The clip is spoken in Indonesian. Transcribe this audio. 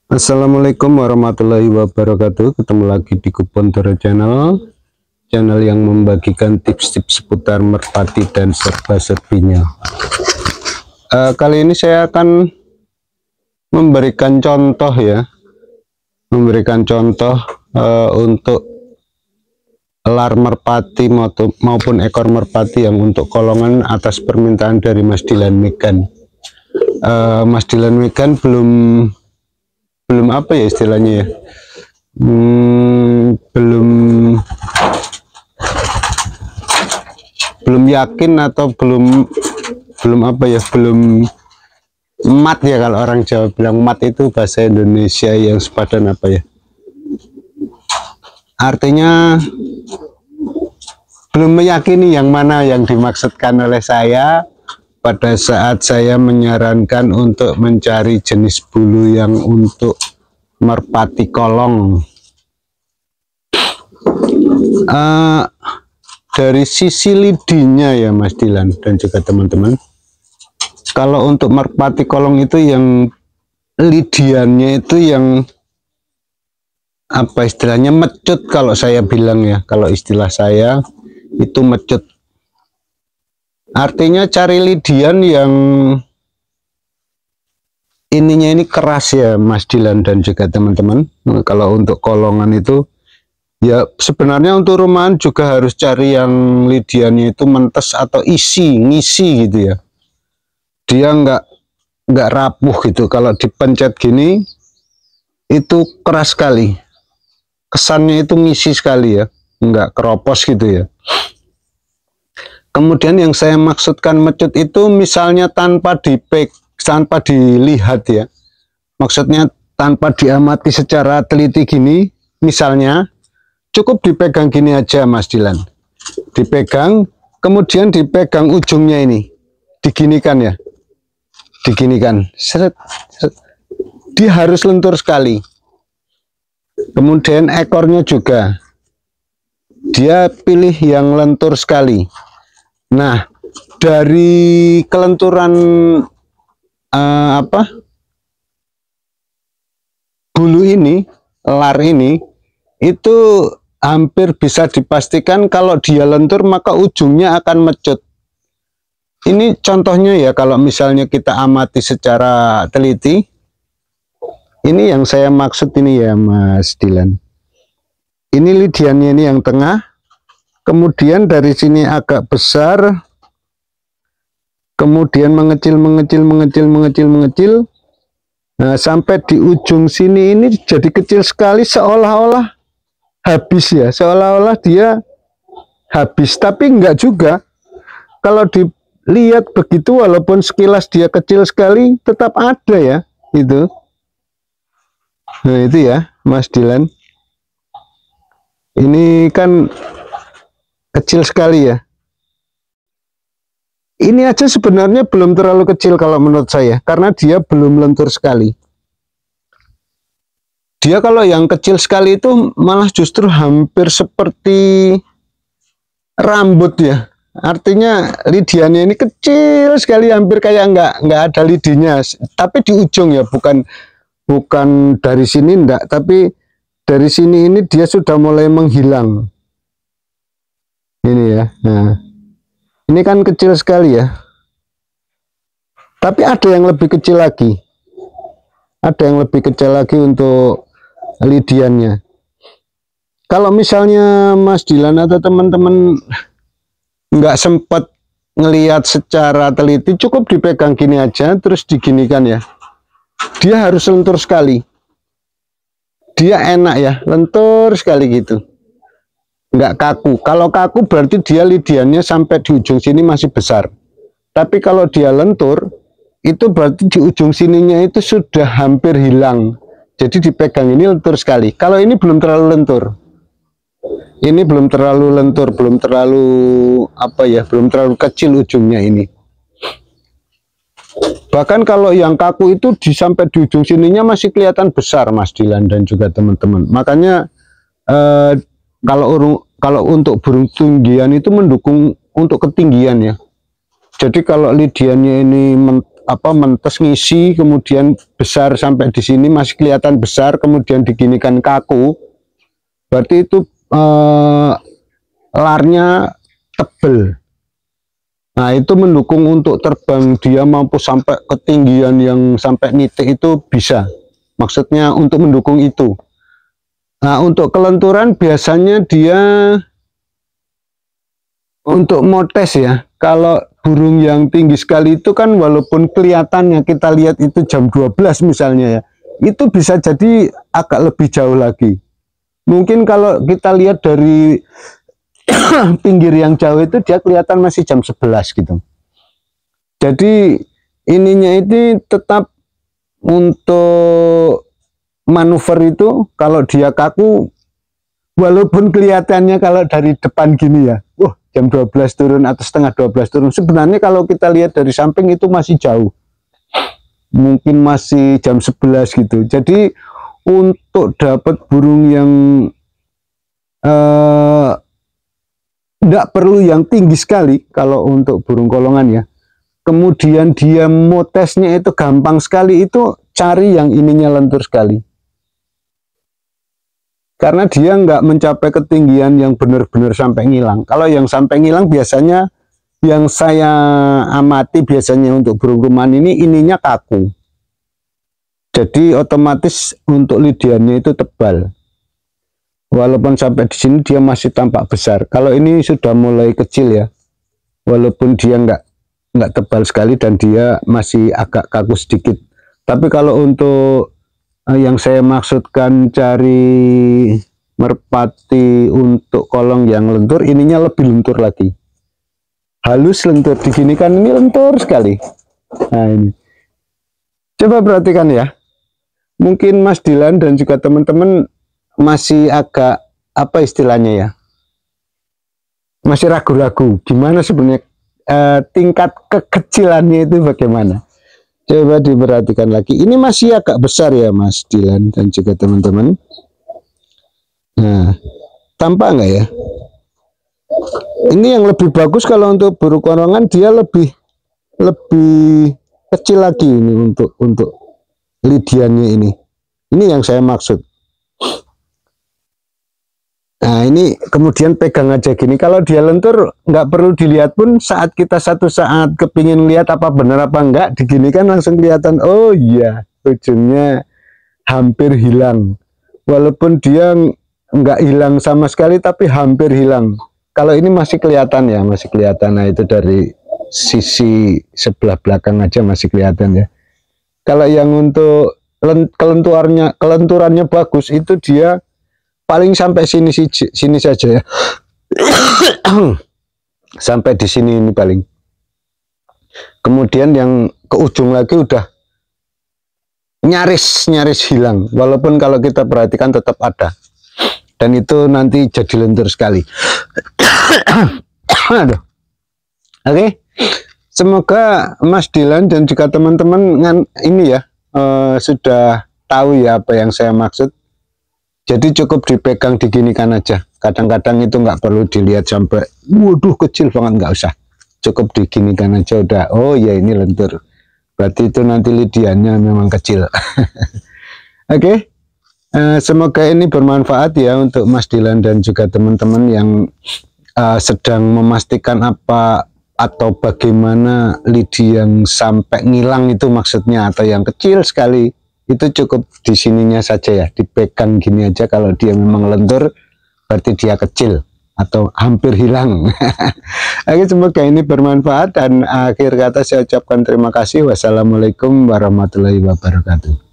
Assalamualaikum warahmatullahi wabarakatuh. Ketemu lagi di Kupontoro Channel yang membagikan tips-tips seputar merpati dan serba-serbinya. Kali ini saya akan memberikan contoh untuk elar merpati maupun ekor merpati yang untuk kolongan atas permintaan dari Mas Dilan Megan. Mas Dilan Megan belum apa ya istilahnya ya, belum yakin atau belum mat ya, kalau orang Jawa bilang mat itu bahasa Indonesia yang sepadan apa ya, artinya belum meyakini yang mana yang dimaksudkan oleh saya pada saat saya menyarankan untuk mencari jenis bulu yang untuk merpati kolong. Dari sisi lidinya ya Mas Dilan dan juga teman-teman, kalau untuk merpati kolong itu yang lidiannya itu yang apa istilahnya, mecut kalau saya bilang ya, kalau istilah saya itu mecut. Artinya cari lidian yang ininya ini keras ya Mas Dilan dan juga teman-teman. Kalau untuk kolongan itu ya sebenarnya untuk rumahan juga harus cari yang lidiannya itu mentes atau ngisi gitu ya. Dia nggak rapuh gitu. Kalau dipencet gini itu keras sekali. Kesannya itu ngisi sekali ya, nggak keropos gitu ya. Kemudian yang saya maksudkan mecut itu misalnya tanpa dilihat ya, maksudnya tanpa diamati secara teliti gini, misalnya cukup dipegang gini aja Mas Dilan, dipegang, kemudian dipegang ujungnya ini, diginikan ya, diginikan, seret, seret. Dia harus lentur sekali. Kemudian ekornya juga dia pilih yang lentur sekali. Nah, dari kelenturan bulu ini, elar ini, itu hampir bisa dipastikan kalau dia lentur maka ujungnya akan mecut. Ini contohnya ya, kalau misalnya kita amati secara teliti, ini yang saya maksud ini ya Mas Dilan. Ini lidiannya ini yang tengah. Kemudian dari sini agak besar, kemudian mengecil, nah sampai di ujung sini ini jadi kecil sekali, seolah-olah habis ya, seolah-olah dia habis, tapi enggak juga. Kalau dilihat begitu, walaupun sekilas dia kecil sekali, tetap ada ya, itu. Nah itu ya Mas Dilan, ini kan kecil sekali ya. Ini aja sebenarnya belum terlalu kecil kalau menurut saya, karena dia belum lentur sekali. Dia kalau yang kecil sekali itu malah justru hampir seperti rambut ya. Artinya lidiannya ini kecil sekali, hampir kayak nggak ada lidinya. Tapi di ujung ya, bukan dari sini enggak, tapi dari sini ini dia sudah mulai menghilang. Ini ya, nah ini kan kecil sekali ya, tapi ada yang lebih kecil lagi, untuk lidiannya. Kalau misalnya Mas Dilan atau teman-teman nggak sempat ngelihat secara teliti, cukup dipegang gini aja terus diginikan ya, dia harus lentur sekali, dia enak ya, lentur sekali gitu, nggak kaku. Kalau kaku berarti dia lidiannya sampai di ujung sini masih besar, tapi kalau dia lentur itu berarti di ujung sininya itu sudah hampir hilang, jadi dipegang ini lentur sekali. Kalau ini belum terlalu lentur, ini belum terlalu lentur, belum terlalu kecil ujungnya ini. Bahkan kalau yang kaku itu sampai di ujung sininya masih kelihatan besar Mas Dilan dan juga teman-teman. Makanya kalau untuk burung tinggian itu mendukung untuk ketinggian ya. Jadi kalau lidiannya ini apa mentes ngisi, kemudian besar sampai di sini masih kelihatan besar, kemudian diginikan kaku, berarti itu larnya tebel. Nah, itu mendukung untuk terbang, dia mampu sampai ketinggian yang sampai nitik itu bisa. Maksudnya untuk mendukung itu. Nah, untuk kelenturan biasanya dia untuk motes ya. Kalau burung yang tinggi sekali itu kan walaupun kelihatannya kita lihat itu jam 12 misalnya ya, itu bisa jadi agak lebih jauh lagi. Mungkin kalau kita lihat dari pinggir yang jauh itu dia kelihatan masih jam 11 gitu. Jadi ininya ini tetap untuk manuver itu kalau dia kaku, walaupun kelihatannya kalau dari depan gini ya, jam 12 turun atau setengah 12 turun, sebenarnya kalau kita lihat dari samping itu masih jauh, mungkin masih jam 11 gitu. Jadi untuk dapat burung yang tidak perlu yang tinggi sekali kalau untuk burung kolongan ya, kemudian dia motesnya itu gampang sekali, itu cari yang ininya lentur sekali, karena dia nggak mencapai ketinggian yang benar-benar sampai ngilang. Kalau yang sampai ngilang biasanya yang saya amati biasanya untuk burung rumahan ini ininya kaku, jadi otomatis untuk lidiannya itu tebal. Walaupun sampai di sini dia masih tampak besar. Kalau ini sudah mulai kecil ya, walaupun dia nggak tebal sekali dan dia masih agak kaku sedikit. Tapi kalau untuk yang saya maksudkan cari merpati untuk kolong yang lentur, ininya lebih lentur lagi. Halus lentur, digini kan ini lentur sekali. Nah ini, coba perhatikan ya. Mungkin Mas Dilan dan juga teman-teman masih agak apa istilahnya ya, masih ragu-ragu gimana sebenarnya tingkat kekecilannya itu bagaimana. Coba diperhatikan lagi, ini masih agak besar ya Mas Dilan dan juga teman-teman. Nah, tampak nggak ya, ini yang lebih bagus. Kalau untuk burung kolongan dia lebih kecil lagi ini untuk lidiannya ini yang saya maksud. Nah ini kemudian pegang aja gini, kalau dia lentur nggak perlu dilihat pun, saat kita satu saat kepingin lihat apa benar apa enggak, diginikan langsung kelihatan, oh iya ujungnya hampir hilang. Walaupun dia nggak hilang sama sekali tapi hampir hilang. Kalau ini masih kelihatan ya, masih kelihatan. Nah itu dari sisi sebelah belakang aja masih kelihatan ya. Kalau yang untuk kelenturannya bagus itu dia paling sampai sini saja ya. Sampai di sini ini paling. Kemudian yang ke ujung lagi udah nyaris hilang. Walaupun kalau kita perhatikan tetap ada. Dan itu nanti jadi lentur sekali. Aduh. Oke. Semoga Mas Dilan dan juga teman-teman ini ya sudah tahu ya apa yang saya maksud. Jadi cukup dipegang, diginikan aja. Kadang-kadang itu nggak perlu dilihat sampai waduh kecil banget, nggak usah. Cukup diginikan aja udah, oh ya ini lentur. Berarti itu nanti lidiannya memang kecil. Oke. Semoga ini bermanfaat ya untuk Mas Dilan dan juga teman-teman yang sedang memastikan apa atau bagaimana lidi yang sampai ngilang itu maksudnya, atau yang kecil sekali. Itu cukup di sininya saja ya, dipegang gini aja. Kalau dia memang lentur berarti dia kecil atau hampir hilang. Oke, semoga ini bermanfaat dan akhir kata saya ucapkan terima kasih. Wassalamualaikum warahmatullahi wabarakatuh.